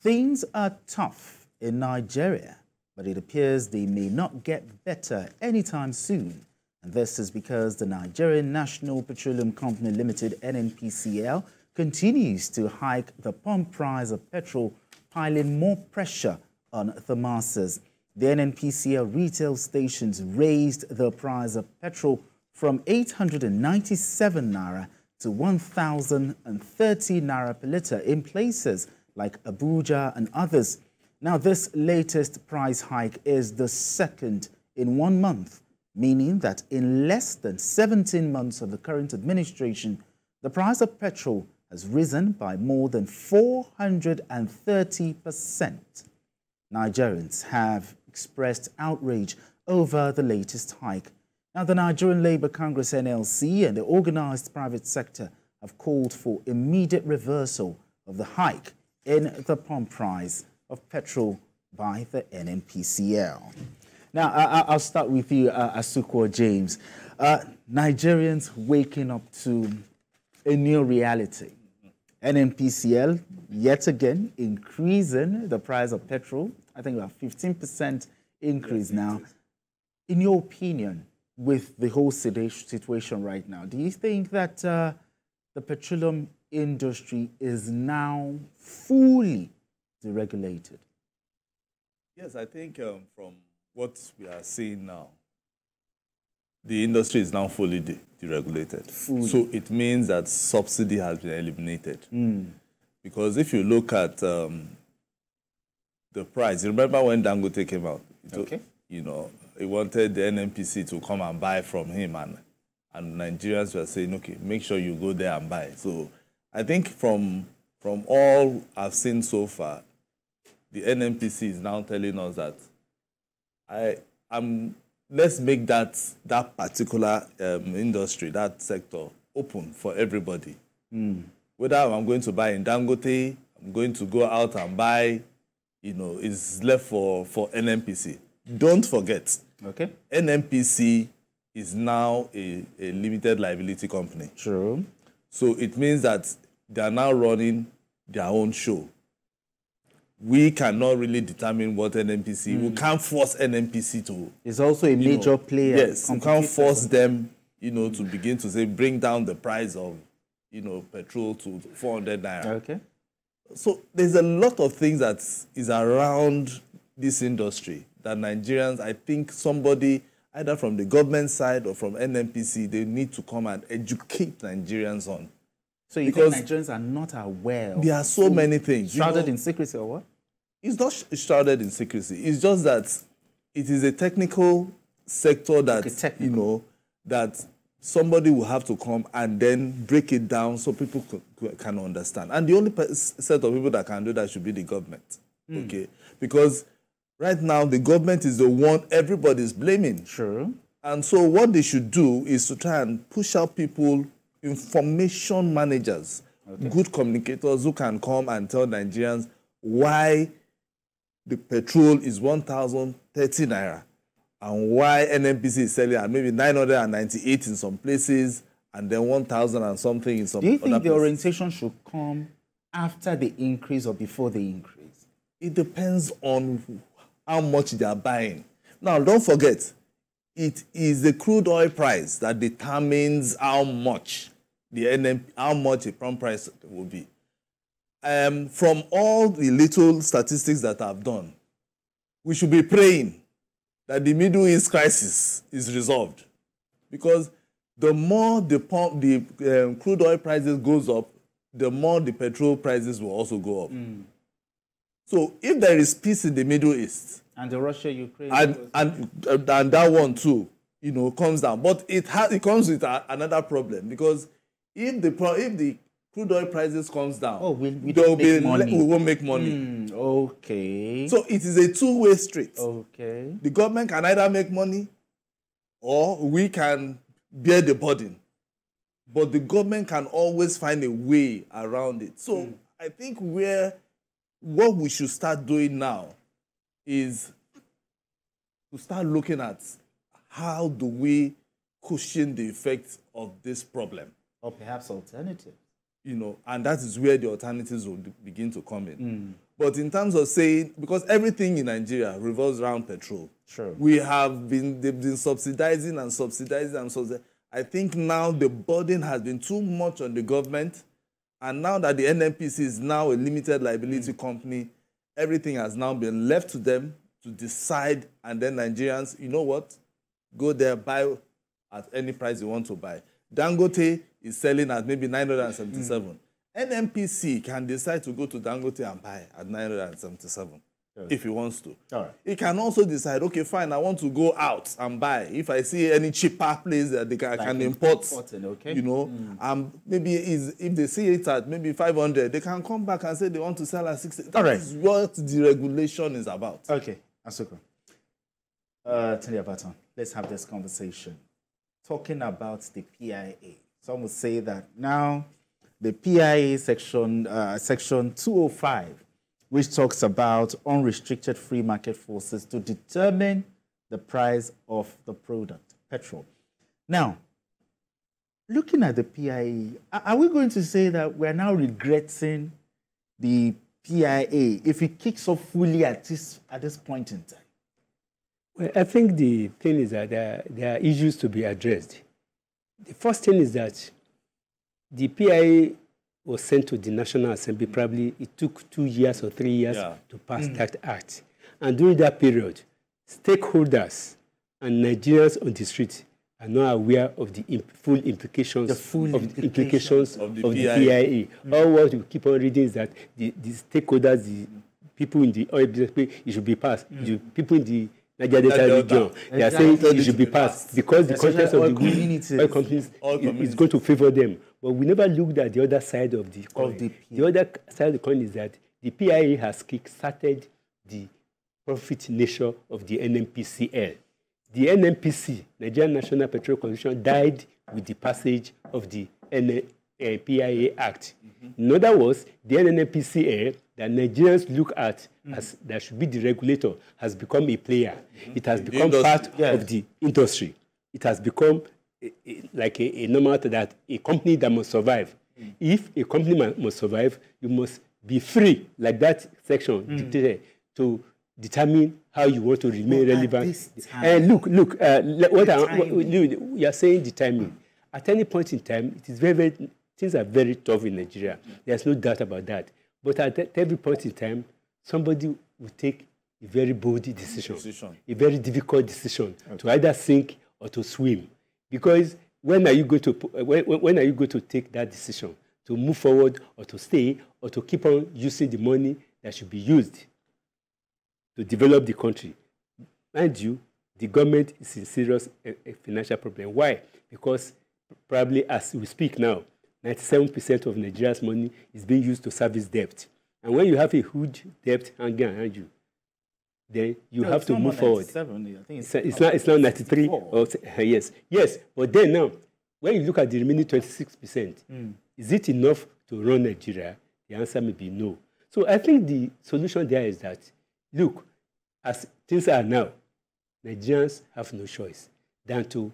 Things are tough in Nigeria, but it appears they may not get better anytime soon. And this is because the Nigerian National Petroleum Company Limited, NNPCL, continues to hike the pump price of petrol, piling more pressure on the masses. The NNPCL retail stations raised the price of petrol from 897 naira to 1,030 naira per litre in places like Abuja and others. Now, this latest price hike is the second in 1 month, meaning that in less than 17 months of the current administration, the price of petrol has risen by more than 430%. Nigerians have expressed outrage over the latest hike. Now, the Nigerian Labour Congress NLC and the organised private sector have called for immediate reversal of the hike in the pump price of petrol by the NNPCL. Now, I'll start with you, Asukwo James. Nigerians waking up to a new reality. NNPCL, yet again, increasing the price of petrol. I think about 15% increase now. In your opinion, with the whole situation right now, do you think that the petroleum industry is now fully deregulated? Yes, I think from what we are seeing now, the industry is now fully deregulated. So it means that subsidy has been eliminated. Because if you look at the price, you remember when Dangote came out? You know, he wanted the NNPC to come and buy from him, and Nigerians were saying, okay, make sure you go there and buy. So I think from all I've seen so far, the NNPC is now telling us that let's make that particular industry, that sector, open for everybody. Whether I'm going to buy in Dangote, I'm going to go out and buy, you know, is left for NNPC. Don't forget, NNPC is now a limited liability company. True. So it means that they are now running their own show. We cannot really determine what NNPC, we can't force NNPC to. It's also a major player. Yes, we can't force them, you know, to begin to say, bring down the price of, you know, petrol to 400 naira. Okay. So there's a lot of things that is around this industry that Nigerians, I think somebody, either from the government side or from NNPC, they need to come and educate Nigerians on. So you think Nigerians are not aware of? There are so many things. Shrouded in secrecy or what? It's not shrouded in secrecy. It's just that it is a technical sector that, you know, that somebody will have to come and then break it down so people can understand. And the only set of people that can do that should be the government. Okay? Because right now, the government is the one everybody's blaming. Sure. And so what they should do is to try and push out people, information managers, good communicators who can come and tell Nigerians why the petrol is 1,030 naira and why NNPC is selling at maybe 998 in some places and then 1,000 and something in some other places. Do you think the orientation should come after the increase or before the increase? It depends on how much they are buying. Now, don't forget, it is the crude oil price that determines how much how much a pump price will be. From all the little statistics that I've done, we should be praying that the Middle East crisis is resolved, because the more the crude oil prices goes up, the more the petrol prices will also go up. So if there is peace in the Middle East, and the Russia-Ukraine, and that one too, you know, comes down, but it comes with another problem, because if the crude oil prices comes down, we won't make money. Okay. So it is a two-way street. Okay. The government can either make money or we can bear the burden. But the government can always find a way around it. So I think what we should start doing now is to start looking at how do we cushion the effects of this problem. Or perhaps alternatives. you know, and that is where the alternatives will begin to come in. But in terms of saying, because everything in Nigeria revolves around petrol. Sure. They've been subsidizing and subsidizing and subsidizing. I think now the burden has been too much on the government. And now that the NNPC is now a limited liability company, everything has now been left to them to decide. And then Nigerians, you know what? Go there, buy at any price you want to buy. Dangote is selling at maybe 977. NNPC can decide to go to Dangote and buy at 977 if he wants to. All right. He can also decide, okay, fine, I want to go out and buy. If I see any cheaper place that they can import, okay. you know, maybe if they see it at maybe 500, they can come back and say they want to sell at 60. That is what the regulation is about. Okay, Asuka. Tanya Baton, let's have this conversation. Talking about the PIA. Some would say that now the PIA section 205, which talks about unrestricted free market forces to determine the price of the product, petrol. Now, looking at the PIA, are we going to say that we're now regretting the PIA if it kicks off fully at this point in time? Well, I think the thing is that there are issues to be addressed. The first thing is that the PIA was sent to the National Assembly. Probably it took 2 years or 3 years to pass that act. And during that period, stakeholders and Nigerians on the street are not aware of the full implications of the PIA. All what we keep on reading is that the stakeholders, the people in the oil business, it should be passed. The people in the Nigeria Delta region, they are saying it should be passed because the context of the oil companies is going to favor them. But we never looked at the other side of the coin. The other side of the coin is that the PIA has kick-started the profit nature of the NNPCL. The NNPC, Nigerian National Petroleum Commission, died with the passage of the PIA Act. In other words, the NNPCL that Nigerians look at as that should be the regulator has become a player. It has become part of the industry. It has become like a normal that a company that must survive. If a company must survive, you must be free, like that section dictated, to determine how you want to remain relevant. And look, you are saying the timing. At any point in time, it is things are very tough in Nigeria. There's no doubt about that. But at every point in time, somebody will take a very bold decision. A very difficult decision to either sink or to swim. Because when are you going to take that decision to move forward or to stay or to keep on using the money that should be used to develop the country? Mind you, the government is in serious financial problem. Why? Because probably as we speak now, 97% of Nigeria's money is being used to service debt. And when you have a huge debt hanging around you, then you have to move forward. I think it's now 93. Yes. But then now, when you look at the remaining 26%, is it enough to run Nigeria? The answer may be no. So I think the solution there is that, look, as things are now, Nigerians have no choice than to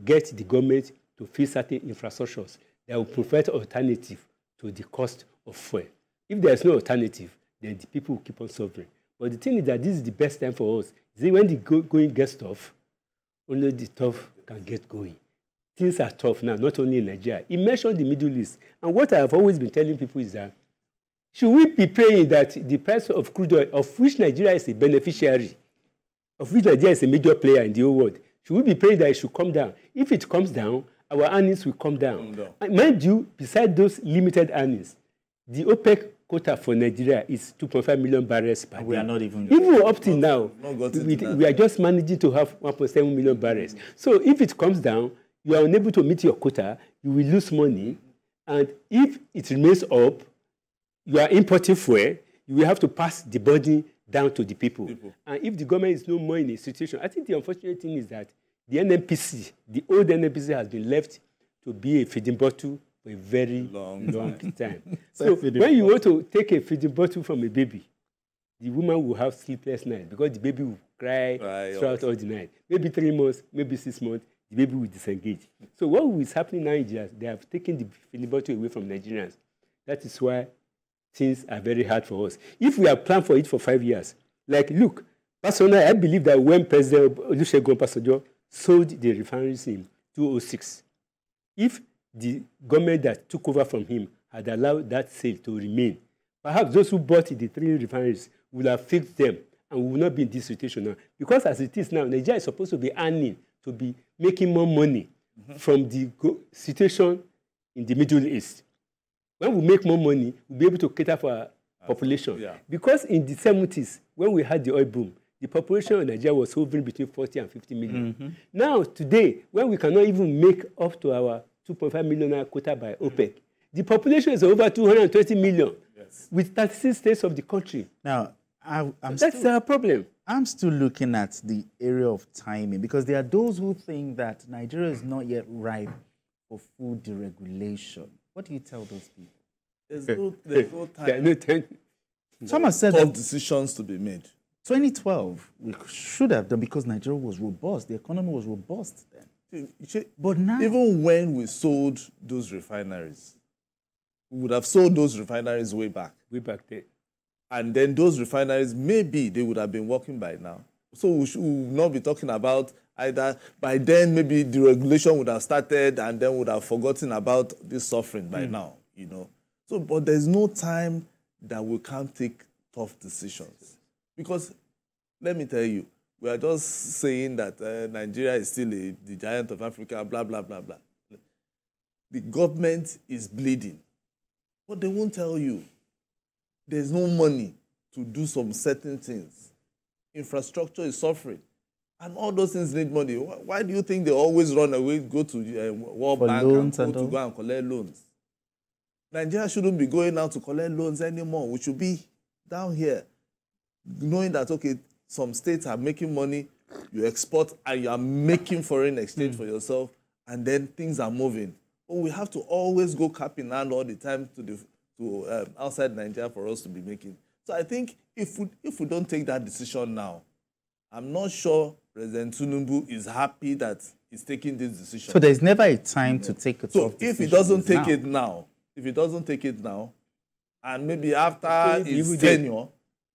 get the government to fix certain infrastructures that will provide alternative to the cost of fuel. If there is no alternative, then the people will keep on suffering. But the thing is that this is the best time for us. See, when the going gets tough, only the tough can get going. Things are tough now, not only in Nigeria. He mentioned the Middle East. And what I have always been telling people is that, should we be praying that the price of crude oil, of which Nigeria is a beneficiary, of which Nigeria is a major player in the whole world, should we be praying that it should come down? If it comes down, our earnings will come down. And mind you, besides those limited earnings, the OPEC quota for Nigeria is 2.5 million barrels per day. We are not even up till now. We are just managing to have 1.7 million barrels. So if it comes down, you are unable to meet your quota, you will lose money. And if it remains up, you are importing fuel, you will have to pass the burden down to the people. And if the government is no more in a situation, I think the unfortunate thing is that the NNPC, the old NNPC, has been left to be a feeding bottle for a very long time. So when you want to take a feeding bottle from a baby, the woman will have sleepless nights because the baby will cry throughout all the night. Maybe 3 months, maybe 6 months, the baby will disengage. So what is happening now is that they have taken the feeding bottle away from Nigerians. That is why things are very hard for us. If we have planned for it for 5 years, like, look, personally, I believe that when President Olusegun Obasanjo sold the refineries in 2006, if the government that took over from him had allowed that sale to remain, perhaps those who bought the 3 refineries would have fixed them and we will not be in this situation now. Because as it is now, Nigeria is supposed to be earning, to be making more money from the situation in the Middle East. When we make more money, we'll be able to cater for our population. Yeah. Because in the 70s, when we had the oil boom, the population of Nigeria was hovering between 40 and 50 million. Now, today, when we cannot even make up to our 2.5 million quota by OPEC, the population is over 220 million with 36 states of the country. Now, that's our problem. I'm still looking at the area of timing because there are those who think that Nigeria is not yet ripe for food deregulation. What do you tell those people? There's no time. Someone said tough decisions to be made. 2012, we should have done because Nigeria was robust. The economy was robust then. But now, even when we sold those refineries, we would have sold those refineries way back. Way back there. And then those refineries, maybe they would have been working by now. So we will not be talking about either. By then, maybe the regulation would have started and then would have forgotten about this suffering by now, you know. So, but there's no time that we can't take tough decisions. Because, let me tell you, we are just saying that Nigeria is still the giant of Africa, blah, blah, blah, blah. The government is bleeding. But they won't tell you. There's no money to do some certain things. Infrastructure is suffering. And all those things need money. Why do you think they always run away, go to World Bank and go and collect loans? Nigeria shouldn't be going out to collect loans anymore. We should be down here knowing that, okay, some states are making money, you export and you are making foreign exchange for yourself, and then things are moving. But we have to always go cap in hand all the time to outside Nigeria for us to be making. So I think if we don't take that decision now, I'm not sure President Tinubu is happy that he's taking this decision. So there's never a time to take a tough decision. So if he doesn't take it now, and maybe after his tenure,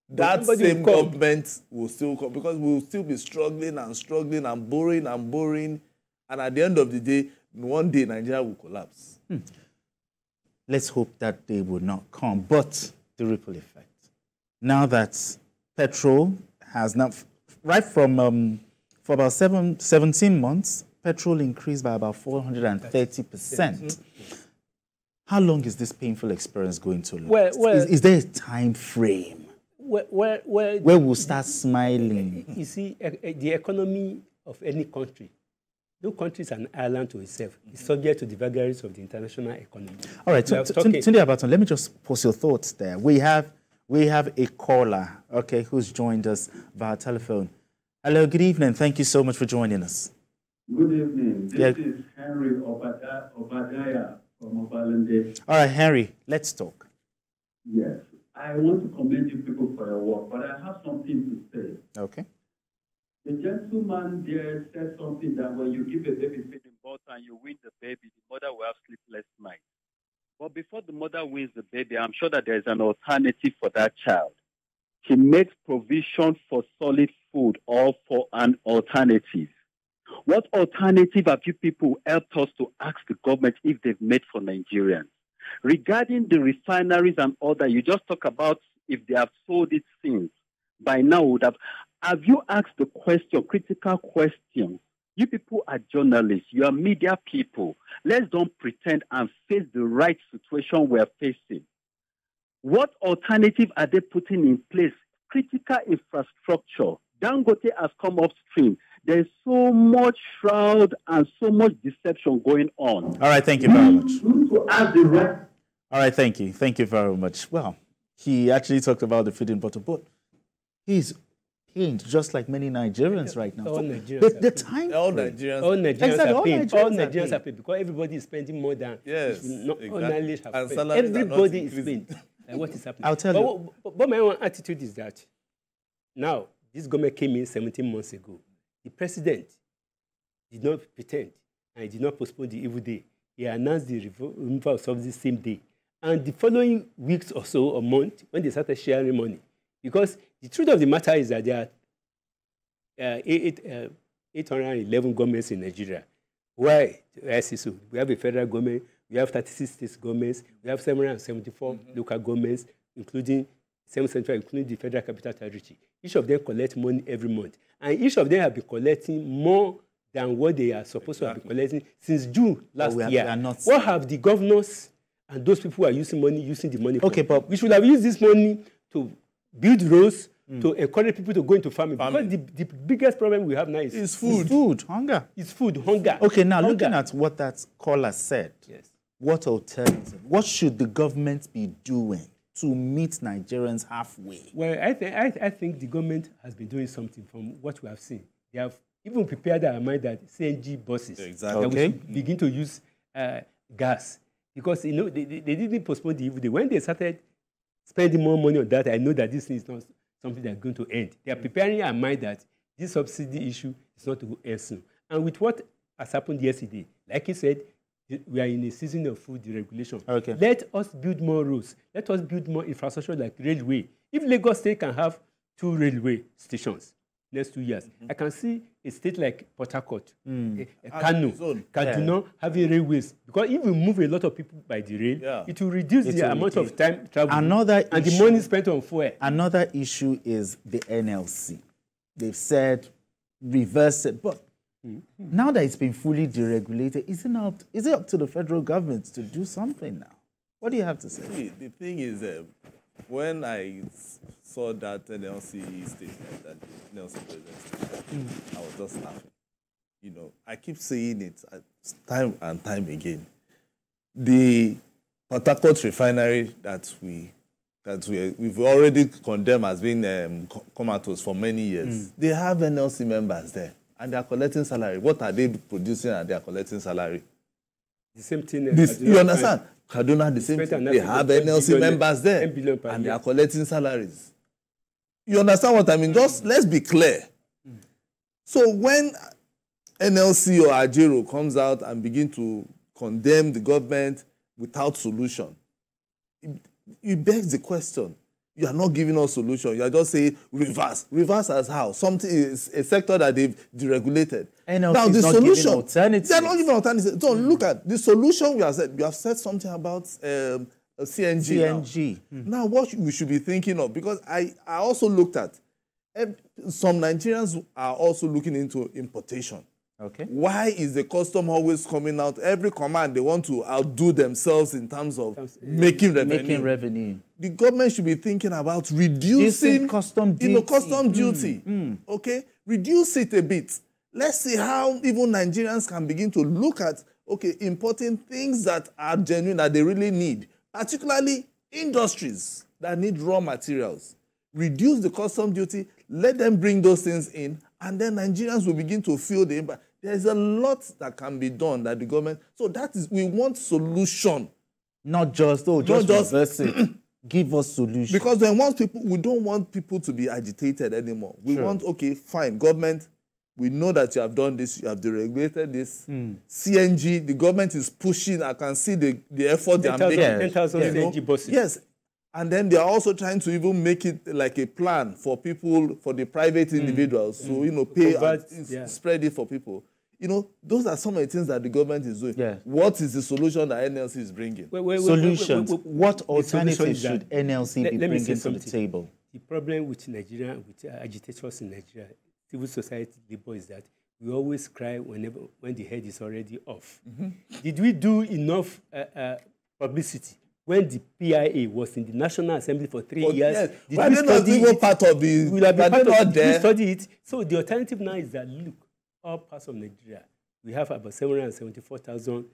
that same government will still come, because we will still be struggling and borrowing, and at the end of the day, one day Nigeria will collapse. Let's hope that day will not come. But the ripple effect. Now that petrol has now, right from for about 17 months, petrol increased by about 430%. How long is this painful experience going to last? Is there a time frame where we'll start smiling? You see, the economy of any country, no country is an island to itself. It's subject to the vagaries of the international economy. All right, Tunde Abaton, let me just pause your thoughts there. We have a caller, okay, who's joined us via telephone. Hello, good evening. Thank you so much for joining us. Good evening. This is Henry Obadiah from Obalende. All right, Henry, let's talk. Yes. I want to commend you people for your work, but I have something to say. Okay. The gentleman there said something that when you give a baby feeding bottle and you win the baby, the mother will have sleepless nights. But before the mother wins the baby, I'm sure that there's an alternative for that child. She makes provision for solid food or for an alternative. What alternative have you people helped us to ask the government if they've made for Nigerians? Regarding the refineries and all that, you just talk about if they have sold it since. By now, would have you asked the question, critical question? You people are journalists. You are media people. Let's don't pretend and face the right situation we're facing. What alternative are they putting in place? Critical infrastructure. Dangote has come upstream. There's so much fraud and so much deception going on. All right, thank you very much. All right, thank you. Thank you very much. Well, he actually talked about the feeding bottle, but he's pained just like many Nigerians right now. All Nigerians the time all Nigerians are paid. All Nigerians are paid because everybody is spending more than ordinarily have paid. Everybody is paid. Like what is happening? I'll tell you. But my own attitude is that now this government came in 17 months ago. The president did not pretend and he did not postpone the evil day. He announced the removal of subsidy the same day. And the following weeks or so, or month, when they started sharing money. Because the truth of the matter is that there are 811 governments in Nigeria. Why? So we have a federal government, we have 36 state governments, we have 774 local governments, including 775, including the Federal Capital Territory. Each of them collects money every month. And each of them have been collecting more than what they are supposed to have been collecting since June last year. What have the governors and those people who are using the money for? Okay, but we should have used this money to build roads, to encourage people to go into farming. Because the biggest problem we have now is food. Food, hunger. It's food, hunger. Okay, now hunger. Looking at what that caller said, yes. What alternative? What should the government be doing to meet Nigerians halfway? Well, I think the government has been doing something from what we have seen. They have even prepared our mind that CNG buses that we should begin to use gas. Because, they didn't postpone the evil day. When they started spending more money on that, I know that this thing is not something that's going to end. They are preparing our mind that this subsidy issue is not to go end soon. And with what has happened yesterday, like he said, we are in a season of food deregulation. Okay. Let us build more roads. Let us build more infrastructure like railway. If Lagos State can have 2 railway stations next 2 years, I can see a state like Port Harcourt, Kano, Kaduna having railways. Because if we move a lot of people by the rail, it will reduce the amount of time travel and the money spent on fuel. Another issue is the NLC. They've said reverse it, but now that it's been fully deregulated, is it up to the federal government to do something now? What do you have to say? See, the thing is, when I saw that NLC statement, that NLC president, I was just laughing. I keep saying it time and time again. The Port Harcourt refinery that we've already condemned as being comatose for many years, they have NLC members there. And they are collecting salary. What are they producing and they are collecting salary? The same thing. You understand? Kaduna, the same thing. They have NLC members there. And they are collecting salaries. You understand what I mean? Just let's be clear. So when NLC or Ajero comes out and begin to condemn the government without solution, it begs the question. You are not giving us solution. You are just saying reverse. Reverse as how? Something is a sector that they've deregulated. NLC now the solution. They are not giving alternatives. So look at the solution we have said. You have said something about CNG. Now what we should be thinking of, because I also looked at some Nigerians are also looking into importation. Okay. Why is the custom always coming out? Every command, they want to outdo themselves in terms of making revenue. The government should be thinking about reducing custom duty. Okay? Reduce it a bit. Let's see how even Nigerians can begin to look at, importing things that are genuine, that they really need, particularly industries that need raw materials. Reduce the custom duty, let them bring those things in, and then Nigerians will begin to feel the impact. There's a lot that can be done that the government... So that is, we want solution. Not just reverse it. Give us solution. Because we don't want people to be agitated anymore. We want, fine, government, we know that you have done this, you have deregulated this. CNG, the government is pushing, I can see the effort they are making. 10,000 CNG buses. Yes. And then they are also trying to even make it like a plan for people, for the private individuals. So, pay and spread it for people. Those are some of the things that the government is doing. Yeah. What is the solution that NLC is bringing? Solutions. What alternatives should NLC be bringing to the table? The problem with Nigeria, with agitators in Nigeria, civil society labor, is that we always cry when the head is already off. Did we do enough publicity? When the PIA was in the National Assembly for 3 years, yes. Why did not even part of the... Will have been part of it. Study it. So the alternative now is that, look, all parts of Nigeria, we have about 774,000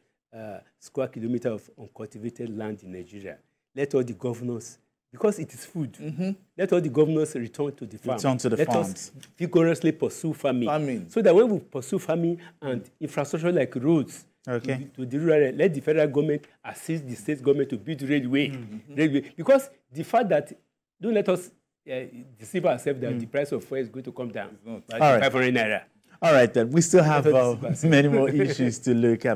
square kilometers of uncultivated land in Nigeria. Let all the governors, because it is food, let all the governors return to the farm. Let us vigorously pursue farming. So that when we pursue farming and infrastructure like roads, to the rural, let the federal government assist the state government to build railway. Because the fact that, don't let us deceive ourselves that the price of fuel is going to come down by 500 naira. All right, then. We still have many more issues to look at.